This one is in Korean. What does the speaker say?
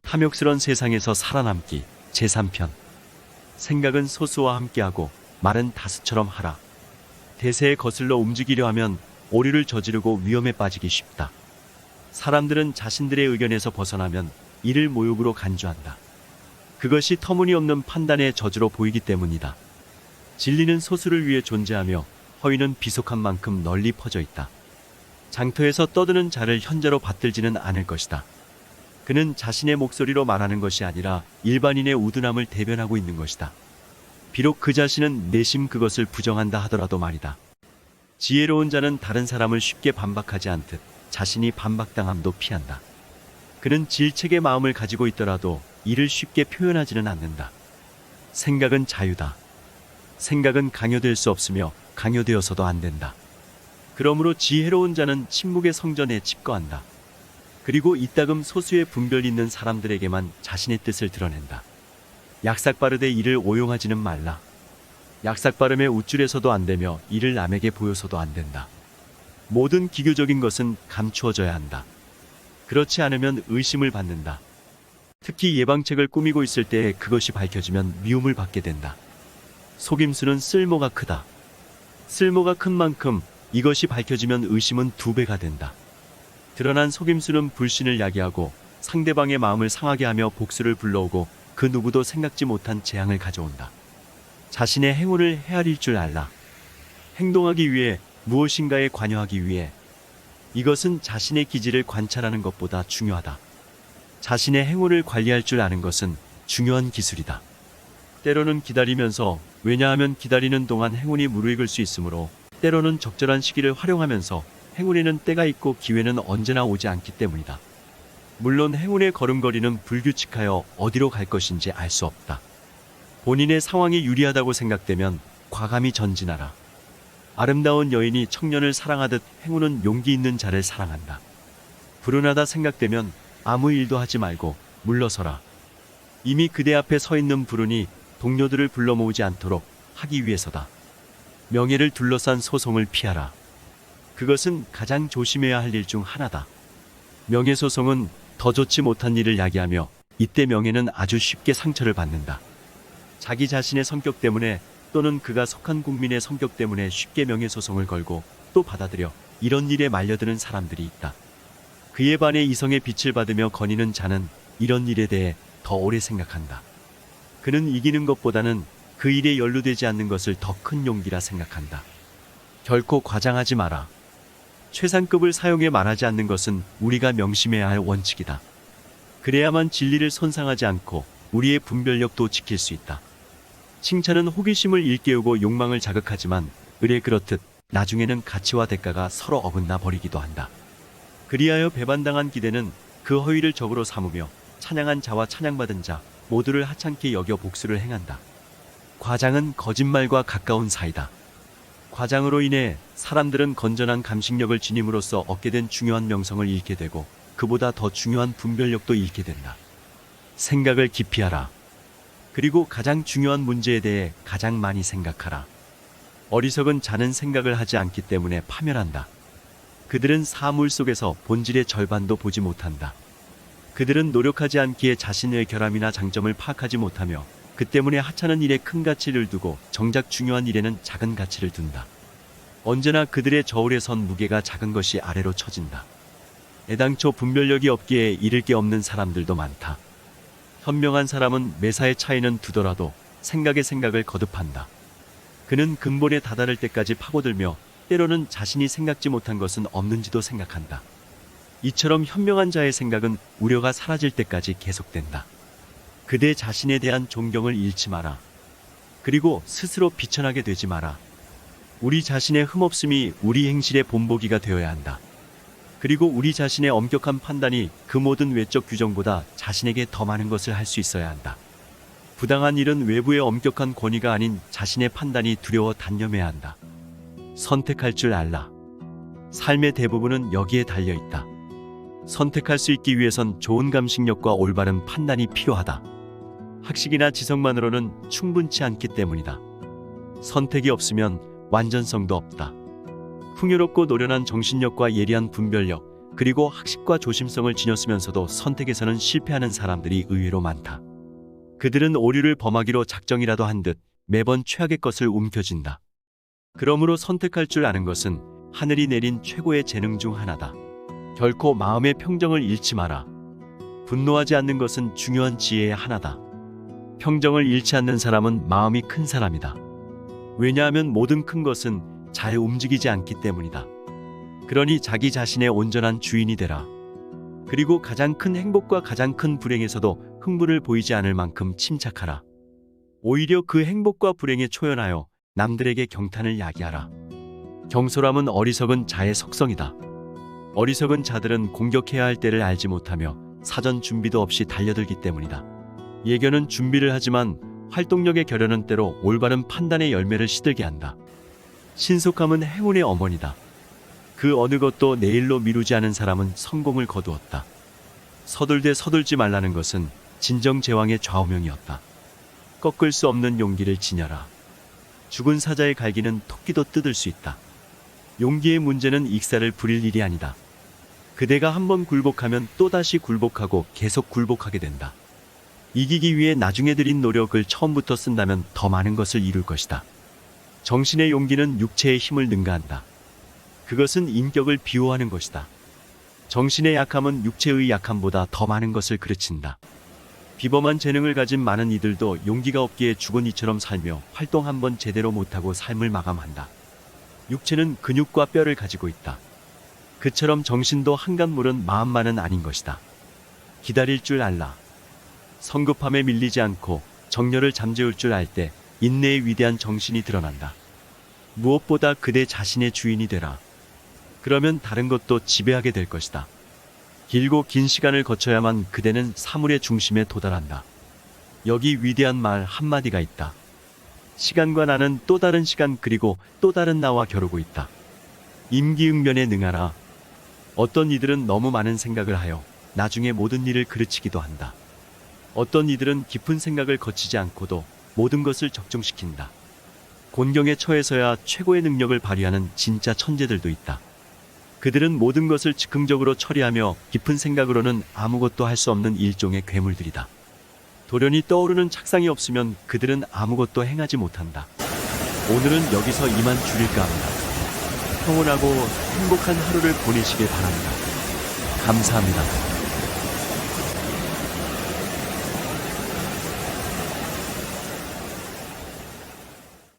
탐욕스런 세상에서 살아남기 제3편. 생각은 소수와 함께하고 말은 다수처럼 하라. 대세에 거슬러 움직이려 하면 오류를 저지르고 위험에 빠지기 쉽다. 사람들은 자신들의 의견에서 벗어나면 이를 모욕으로 간주한다. 그것이 터무니없는 판단의 저주로 보이기 때문이다. 진리는 소수를 위해 존재하며 허위는 비속한 만큼 널리 퍼져 있다. 장터에서 떠드는 자를 현자로 받들지는 않을 것이다. 그는 자신의 목소리로 말하는 것이 아니라 일반인의 우둔함을 대변하고 있는 것이다. 비록 그 자신은 내심 그것을 부정한다 하더라도 말이다. 지혜로운 자는 다른 사람을 쉽게 반박하지 않듯 자신이 반박당함도 피한다. 그는 질책의 마음을 가지고 있더라도 이를 쉽게 표현하지는 않는다. 생각은 자유다. 생각은 강요될 수 없으며 강요되어서도 안 된다. 그러므로 지혜로운 자는 침묵의 성전에 집거한다. 그리고 이따금 소수의 분별 있는 사람들에게만 자신의 뜻을 드러낸다. 약삭빠르되 이를 오용하지는 말라. 약삭빠름에 우쭐해서도 안 되며 이를 남에게 보여서도 안 된다. 모든 기교적인 것은 감추어져야 한다. 그렇지 않으면 의심을 받는다. 특히 예방책을 꾸미고 있을 때 그것이 밝혀지면 미움을 받게 된다. 속임수는 쓸모가 크다. 쓸모가 큰 만큼 이것이 밝혀지면 의심은 2배가 된다. 드러난 속임수는 불신을 야기하고 상대방의 마음을 상하게 하며 복수를 불러오고 그 누구도 생각지 못한 재앙을 가져온다. 자신의 행운을 헤아릴 줄 알라. 행동하기 위해 무엇인가에 관여하기 위해 이것은 자신의 기질을 관찰하는 것보다 중요하다. 자신의 행운을 관리할 줄 아는 것은 중요한 기술이다. 때로는 기다리면서, 왜냐하면 기다리는 동안 행운이 무르익을 수 있으므로 때로는 적절한 시기를 활용하면서 행운에는 때가 있고 기회는 언제나 오지 않기 때문이다. 물론 행운의 걸음걸이는 불규칙하여 어디로 갈 것인지 알 수 없다. 본인의 상황이 유리하다고 생각되면 과감히 전진하라. 아름다운 여인이 청년을 사랑하듯 행운은 용기 있는 자를 사랑한다. 불운하다 생각되면 아무 일도 하지 말고 물러서라. 이미 그대 앞에 서 있는 불운이 동료들을 불러 모으지 않도록 하기 위해서다. 명예를 둘러싼 소송을 피하라. 그것은 가장 조심해야 할 일 중 하나다. 명예소송은 더 좋지 못한 일을 야기하며 이때 명예는 아주 쉽게 상처를 받는다. 자기 자신의 성격 때문에 또는 그가 속한 국민의 성격 때문에 쉽게 명예소송을 걸고 또 받아들여 이런 일에 말려드는 사람들이 있다. 그에 반해 이성의 빛을 받으며 거니는 자는 이런 일에 대해 더 오래 생각한다. 그는 이기는 것보다는 그 일에 연루되지 않는 것을 더 큰 용기라 생각한다. 결코 과장하지 마라. 최상급을 사용해 말하지 않는 것은 우리가 명심해야 할 원칙이다. 그래야만 진리를 손상하지 않고 우리의 분별력도 지킬 수 있다. 칭찬은 호기심을 일깨우고 욕망을 자극하지만 의례 그렇듯 나중에는 가치와 대가가 서로 어긋나 버리기도 한다. 그리하여 배반당한 기대는 그 허위를 적으로 삼으며 찬양한 자와 찬양받은 자 모두를 하찮게 여겨 복수를 행한다. 과장은 거짓말과 가까운 사이다. 과장으로 인해 사람들은 건전한 감식력을 지님으로써 얻게 된 중요한 명성을 잃게 되고 그보다 더 중요한 분별력도 잃게 된다. 생각을 깊이 하라. 그리고 가장 중요한 문제에 대해 가장 많이 생각하라. 어리석은 자는 생각을 하지 않기 때문에 파멸한다. 그들은 사물 속에서 본질의 절반도 보지 못한다. 그들은 노력하지 않기에 자신의 결함이나 장점을 파악하지 못하며 그 때문에 하찮은 일에 큰 가치를 두고 정작 중요한 일에는 작은 가치를 둔다. 언제나 그들의 저울에 선 무게가 작은 것이 아래로 처진다. 애당초 분별력이 없기에 잃을 게 없는 사람들도 많다. 현명한 사람은 매사에 차이는 두더라도 생각에 생각을 거듭한다. 그는 근본에 다다를 때까지 파고들며 때로는 자신이 생각지 못한 것은 없는지도 생각한다. 이처럼 현명한 자의 생각은 우려가 사라질 때까지 계속된다. 그대 자신에 대한 존경을 잃지 마라. 그리고 스스로 비천하게 되지 마라. 우리 자신의 흠없음이 우리 행실의 본보기가 되어야 한다. 그리고 우리 자신의 엄격한 판단이 그 모든 외적 규정보다 자신에게 더 많은 것을 할 수 있어야 한다. 부당한 일은 외부의 엄격한 권위가 아닌 자신의 판단이 두려워 단념해야 한다. 선택할 줄 알라. 삶의 대부분은 여기에 달려있다. 선택할 수 있기 위해선 좋은 감식력과 올바른 판단이 필요하다. 학식이나 지성만으로는 충분치 않기 때문이다. 선택이 없으면 완전성도 없다. 풍요롭고 노련한 정신력과 예리한 분별력, 그리고 학식과 조심성을 지녔으면서도 선택에서는 실패하는 사람들이 의외로 많다. 그들은 오류를 범하기로 작정이라도 한 듯 매번 최악의 것을 움켜쥔다. 그러므로 선택할 줄 아는 것은 하늘이 내린 최고의 재능 중 하나다. 결코 마음의 평정을 잃지 마라. 분노하지 않는 것은 중요한 지혜의 하나다. 평정을 잃지 않는 사람은 마음이 큰 사람이다. 왜냐하면 모든 큰 것은 잘 움직이지 않기 때문이다. 그러니 자기 자신의 온전한 주인이 되라. 그리고 가장 큰 행복과 가장 큰 불행에서도 흥분을 보이지 않을 만큼 침착하라. 오히려 그 행복과 불행에 초연하여 남들에게 경탄을 야기하라. 경솔함은 어리석은 자의 속성이다. 어리석은 자들은 공격해야 할 때를 알지 못하며 사전 준비도 없이 달려들기 때문이다. 예견은 준비를 하지만 활동력의 결연은 때로 올바른 판단의 열매를 시들게 한다. 신속함은 행운의 어머니다. 그 어느 것도 내일로 미루지 않은 사람은 성공을 거두었다. 서둘되 서둘지 말라는 것은 진정 제왕의 좌우명이었다. 꺾을 수 없는 용기를 지녀라. 죽은 사자의 갈기는 토끼도 뜯을 수 있다. 용기의 문제는 익사를 부릴 일이 아니다. 그대가 한번 굴복하면 또다시 굴복하고 계속 굴복하게 된다. 이기기 위해 나중에 들인 노력을 처음부터 쓴다면 더 많은 것을 이룰 것이다. 정신의 용기는 육체의 힘을 능가한다. 그것은 인격을 비호하는 것이다. 정신의 약함은 육체의 약함보다 더 많은 것을 그르친다. 비범한 재능을 가진 많은 이들도 용기가 없기에 죽은 이처럼 살며 활동 한번 제대로 못하고 삶을 마감한다. 육체는 근육과 뼈를 가지고 있다. 그처럼 정신도 한간물은 마음만은 아닌 것이다. 기다릴 줄 알라. 성급함에 밀리지 않고 정열을 잠재울 줄 알 때 인내의 위대한 정신이 드러난다. 무엇보다 그대 자신의 주인이 되라. 그러면 다른 것도 지배하게 될 것이다. 길고 긴 시간을 거쳐야만 그대는 사물의 중심에 도달한다. 여기 위대한 말 한마디가 있다. 시간과 나는 또 다른 시간 그리고 또 다른 나와 겨루고 있다. 임기응변에 능하라. 어떤 이들은 너무 많은 생각을 하여 나중에 모든 일을 그르치기도 한다. 어떤 이들은 깊은 생각을 거치지 않고도 모든 것을 적중시킨다. 곤경에 처해서야 최고의 능력을 발휘하는 진짜 천재들도 있다. 그들은 모든 것을 즉흥적으로 처리하며 깊은 생각으로는 아무것도 할 수 없는 일종의 괴물들이다. 돌연히 떠오르는 착상이 없으면 그들은 아무것도 행하지 못한다. 오늘은 여기서 이만 줄일까 합니다. 평온하고 행복한 하루를 보내시길 바랍니다. 감사합니다.